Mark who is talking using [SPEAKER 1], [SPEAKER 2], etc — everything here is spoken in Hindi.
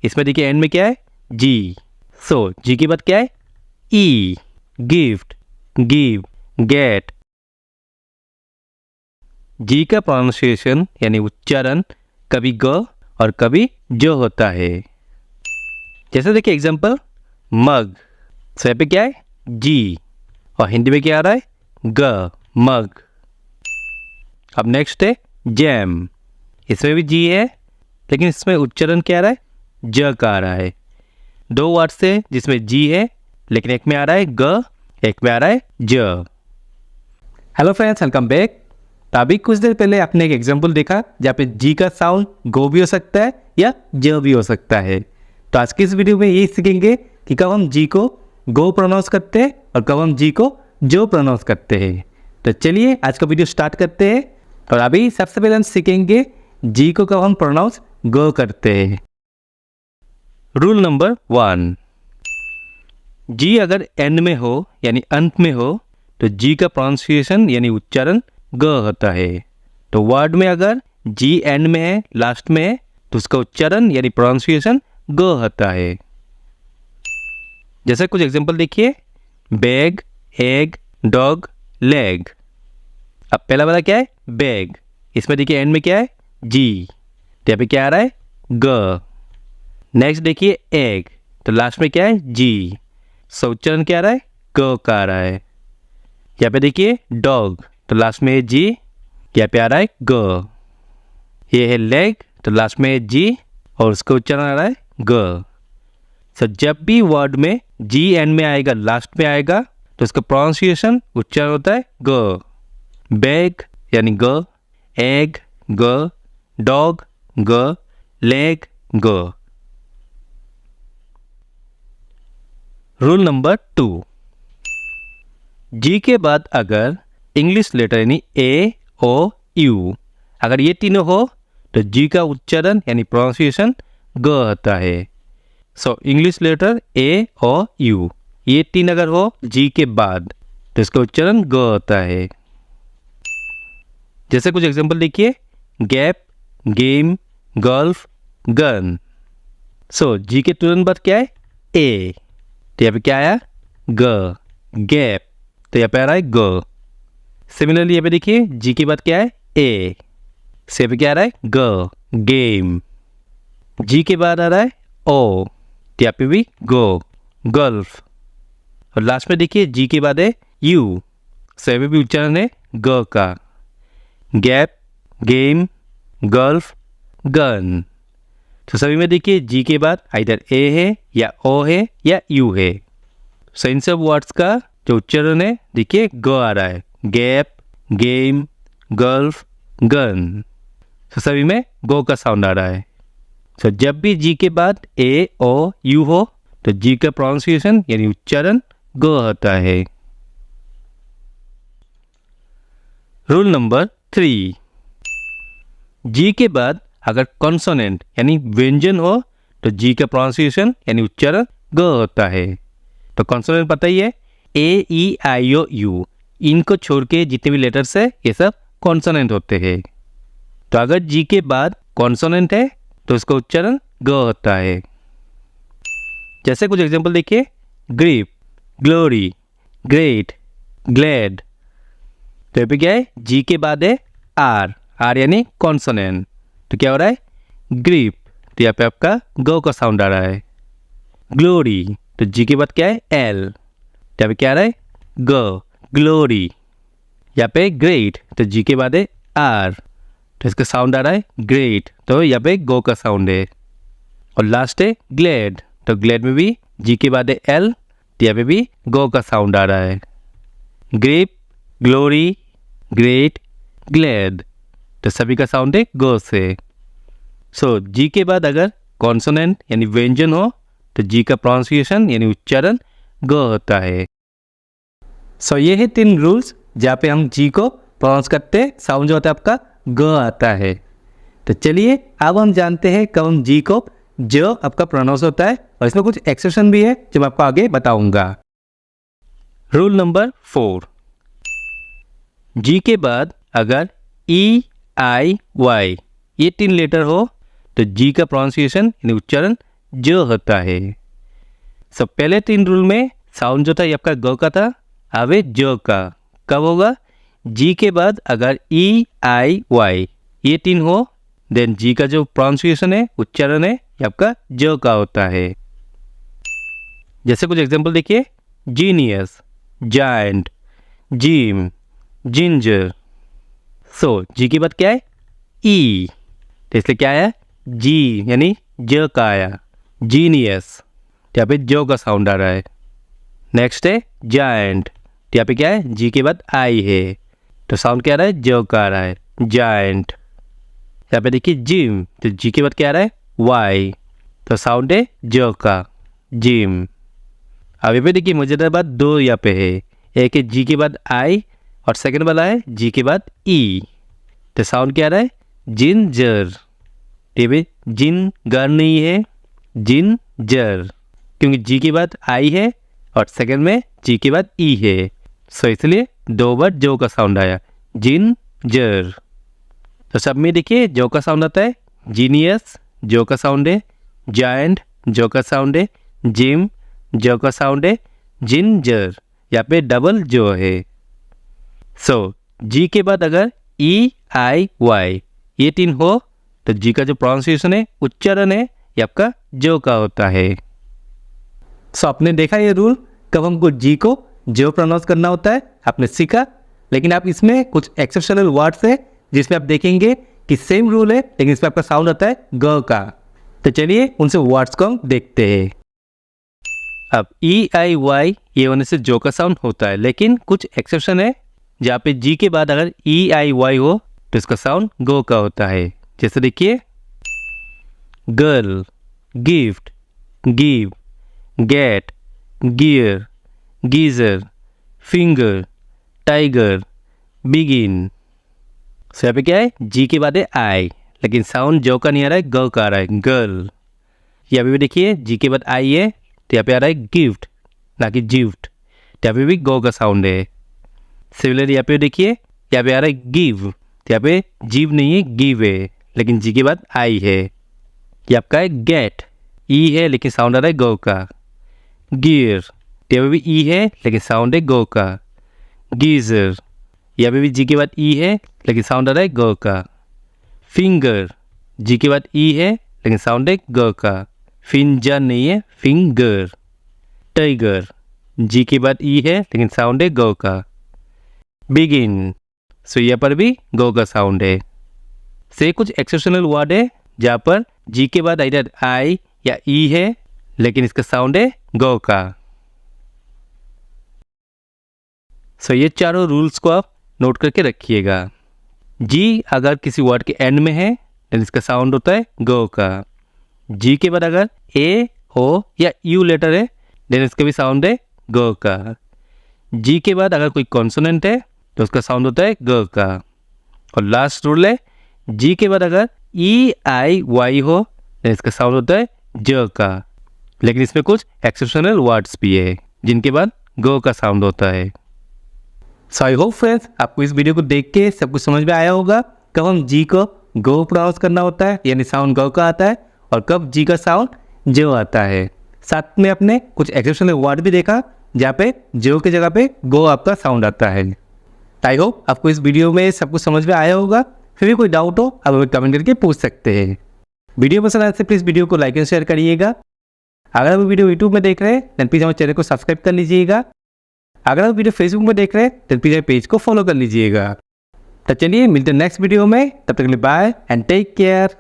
[SPEAKER 1] इसमें देखिए एंड में क्या है, जी। सो जी के बाद क्या है, E. Gift, give, get. G का प्रोनाउंसिएशन यानी उच्चारण कभी ग और कभी जो होता है। जैसे देखिए एग्जांपल, मग। सो यहाँ पे क्या है, जी, और हिंदी में क्या आ रहा है, ग, मग। अब नेक्स्ट है जैम। इसमें भी जी है, लेकिन इसमें उच्चारण क्या आ रहा है, ज का आ रहा है। दो वर्ड्स है जिसमें जी है, लेकिन एक में आ रहा है ग, एक में आ रहा है ज। Hello friends, welcome back. तो अभी कुछ देर पहले आपने एक एग्जांपल देखा जहाँ पे जी का साउंड गो भी हो सकता है या ज भी हो सकता है। तो आज की इस वीडियो में यही सीखेंगे कि कब हम जी को गो प्रोनाउंस करते हैं और कब हम जी को जो प्रोनाउंस करते हैं। तो चलिए आज का वीडियो स्टार्ट करते हैं। और अभी सबसे पहले हम सीखेंगे जी को कब हम प्रोनाउंस गो करते हैं। रूल नंबर 1, जी अगर एंड में हो यानी अंत में हो तो जी का प्रोनाउंसिएशन यानी उच्चारण ग होता है। तो वर्ड में अगर जी एंड में है, लास्ट में है, तो उसका उच्चारण यानी प्रोनाउंसिएशन ग होता है। जैसे कुछ एग्जांपल देखिए, बैग, एग, डॉग, लेग। अब पहला वाला क्या है, बैग। इसमें देखिए एंड में क्या है, जी, तो यहाँ पे क्या आ रहा है, ग। नेक्स्ट देखिए एग, तो लास्ट में क्या है, जी, सो उच्चारण क्या आ रहा है, ग का आ रहा है। यहाँ पे देखिए डॉग, तो लास्ट में है जी, यहाँ पे आ रहा है ग। ये है लेग, तो लास्ट में है जी और उसका उच्चारण आ रहा है ग। सो जब भी वर्ड में जी एंड में आएगा, लास्ट में आएगा, तो उसका प्रोनाउंसिएशन उच्चारण होता है ग। बैग यानी ग, एग ग, डॉग ग, लेग ग। रूल नंबर 2, जी के बाद अगर इंग्लिश लेटर यानी ए, ओ, यू, अगर ये तीनों हो तो जी का उच्चारण यानी प्रोनाउंसिएशन ग होता है। So English letter A, O, U, ये तीन अगर हो जी के बाद तो इसका उच्चारण ग होता है। जैसे कुछ एग्जांपल देखिए, गैप, गेम, गोल्फ, गन। सो जी के तुरंत बाद क्या है, ए, तो यहाँ पे क्या आया, ग, गैप, तो यहाँ पे आ रहा है ग। सिमिलरली यहाँ पे देखिए जी के बाद क्या है, ए, से पे क्या आ रहा है, ग, गेम। जी के बाद आ रहा है ओ, तो यहाँ पे भी गो, गोल्फ। और लास्ट में देखिए जी के बाद है यू, से पे भी उच्चारण है ग का। Gap, game, golf, gun. तो सभी में देखिए जी के बाद इधर ए है या ओ है या यू है। सो इन सब वर्ड्स का जो उच्चारण है देखिए ग आ रहा है, गैप, गेम, गोल्फ, गन। तो सभी में गो का साउंड आ रहा है। तो जब भी जी के बाद ए, ओ, यू हो तो जी का प्रोनाउंसिएशन यानी उच्चारण ग होता है। रूल नंबर 3, जी के बाद अगर कॉन्सोनेंट यानी व्यंजन हो तो जी का प्रोनाउंसिएशन यानी उच्चारण ग होता है। तो कॉन्सोनेंट पता ही है, ए, ई, आई, ओ, यू, इनको छोड़ के जितने भी लेटर्स है ये सब कॉन्सोनेंट होते हैं। तो अगर जी के बाद कॉन्सोनेंट है तो उसका उच्चारण ग होता है। जैसे कुछ एग्जांपल देखिए, ग्रिप, ग्लोरी, ग्रेट, ग्लैड। तो यहाँ पे क्या है, जी के बाद है आर, आर यानी कॉन्सोनेंट, तो क्या हो रहा है, ग्रिप, तो यहाँ पे आपका ग का साउंड आ रहा है। ग्लोरी, तो जी के बाद क्या है, एल, तो यहाँ पे क्या आ रहा है, ग, ग्लोरी। यहाँ पे ग्रेट, तो जी के बाद है आर, तो इसका साउंड आ रहा है ग्रेट, तो यहाँ पे गो का साउंड है। और लास्ट है ग्लैड, तो ग्लैड में भी जी के बाद है एल, तो यहाँ पे भी गो का साउंड आ रहा है। ग्रेप, ग्लोरी, ग्रेट, ग्लैड, तो सभी का साउंड है गो से। सो जी के बाद अगर कॉन्सोनेंट यानी व्यंजन हो तो जी का प्रोनाउंसिएशन यानी उच्चारण ग होता है। सो ये है 3 रूल्स जहाँ पे हम जी को प्रोनाउंस करते, साउंड जो होता है आपका ग आता है। तो चलिए अब हम जानते हैं कब हम जी को जो आपका प्रोनाउंस होता है, और इसमें कुछ एक्सेप्शन भी है जो मैं आपको आगे बताऊंगा। रूल नंबर 4, जी के बाद अगर ई, आई, वाई ये 3 लेटर हो तो जी का प्रोनाउंसिएशन यानी उच्चारण ज होता है। सब पहले 3 रूल में साउंड जो था ये आपका ग का था, अब है ज का। कब होगा? जी के बाद अगर ई आई वाई ये 3 हो देन जी का जो प्रोनाउंसिएशन है, उच्चारण है, ये आपका ज का होता है। जैसे कुछ एग्जांपल देखिए, जीनियस, जायंट, जिम, जिंजर। सो जी के बाद क्या है? ई, तो इसलिए क्या आया? जी यानी ज का आया, जीनियस। तो यहाँ पे जो का साउंड आ रहा है। नेक्स्ट है जायंट, तो यहाँ पे क्या है? जी के बाद आई है, तो साउंड क्या आ रहा है? जो का आ रहा है, जायंट। यहाँ पे देखिए जिम, तो जी के बाद क्या आ रहा है? वाई, तो साउंड है जो का, जिम। अब यहाँ पे देखिए मजेदार बात 2 यहाँ पे है, एक है जी के बाद आई और सेकंड वाला है जी के बाद ई, तो साउंड क्या आ रहा है? जिंजर। ये जिन गर नहीं है, जिन जर, क्योंकि जी के बाद आई है और सेकंड में जी के बाद ई है, सो इसलिए 2 बार जो का साउंड आया, जिन जर। तो सब में देखिए जो का साउंड आता है, जीनियस जो का साउंड है, जायंट जो का साउंड है, जिम जो का साउंड है, जिंजर यहाँ पे डबल जो है। सो जी के बाद अगर ई आई वाई ये 3 हो तो जी का जो प्रोनाउंसिएशन है, उच्चारण है, ये आपका जो का होता है। सो आपने देखा ये रूल, कब हमको जी को जो प्रोनाउंस करना होता है आपने सीखा। लेकिन आप इसमें कुछ एक्सेप्शनल वर्ड्स है जिसमें आप देखेंगे कि सेम रूल है लेकिन इसमें आपका साउंड आता है ग का। तो चलिए उनसे वर्ड्स को हम देखते हैं। अब ई आई वाई ये होने से जो का साउंड होता है, लेकिन कुछ एक्सेप्शन है जहाँ पे जी के बाद अगर ई आई वाई हो तो इसका साउंड गो का होता है। जैसे देखिए girl, gift, give, get, gear, geyser, finger, tiger, begin. So यहाँ पे क्या है? जी के बाद है आई, लेकिन साउंड जो का नहीं आ रहा है, ग का आ रहा है, गर्ल। यहाँ पे भी देखिए जी के बाद आई है तो यहाँ पे आ रहा है गिफ्ट ना कि जिफ्ट, तो यहाँ पे भी गो का साउंड है। सिमिलर यहाँ पे देखिए यहाँ पे आ रहा है गिव, तो यहाँ पे जीव नहीं है गिव है, लेकिन जी के बाद आई है। ये आपका है गेट, ई है लेकिन साउंड आ रहा है गो का। गियर, तो यहाँ पे भी ई है लेकिन साउंड है गो का। गीजर, यहाँ पे भी जी के बाद ई है लेकिन साउंड आ रहा है ग का। फिंगर, जी के बाद ई है लेकिन साउंड है ग का। फिंजर नहीं है, फिंगर। टाइगर, जी के बाद ई है लेकिन साउंड है ग का। बिगिन, सो यहाँ पर भी गो का साउंड है। से कुछ एक्सेप्शनल वर्ड है जहाँ पर जी के बाद इधर आई या ई है लेकिन इसका साउंड है गो का। सो ये चारों रूल्स को आप नोट करके रखिएगा। जी अगर किसी वर्ड के एंड में है तो इसका साउंड होता है गो का। जी के बाद अगर ए, ओ या यू लेटर है देन इसका भी साउंड है ग का। जी के बाद अगर कोई कॉन्सोनेंट है तो उसका साउंड होता है ग का। और लास्ट रूल है जी के बाद अगर ई आई वाई हो देन इसका साउंड होता है ज का। लेकिन इसमें कुछ एक्सेप्शनल वर्ड्स भी है जिनके बाद ग का साउंड होता है। सो आई होप फ्रेंड्स आपको इस वीडियो को देख के सब कुछ समझ में आया होगा, कब हम जी को गो प्रोनाउंस करना होता है यानी साउंड गो का आता है और कब जी का साउंड जो आता है। साथ में अपने कुछ एक्सेप्शनल वर्ड भी देखा जहाँ पे जो की जगह पे गो आपका साउंड आता है। आई होप आपको इस वीडियो में सब कुछ समझ में आया होगा। फिर भी कोई डाउट हो आप हमें कमेंट करके पूछ सकते हैं। वीडियो पसंद आए तो प्लीज़ वीडियो को लाइक एंड शेयर करिएगा। अगर आप वीडियो यूट्यूब में देख रहे हैं देन प्लीज़ हमारे चैनल को सब्सक्राइब कर लीजिएगा। अगर आप वीडियो फेसबुक में देख रहे हैं तो प्लीज़ पेज को फॉलो कर लीजिएगा। तो चलिए मिलते हैं नेक्स्ट वीडियो में, तब तक के लिए बाय एंड टेक केयर।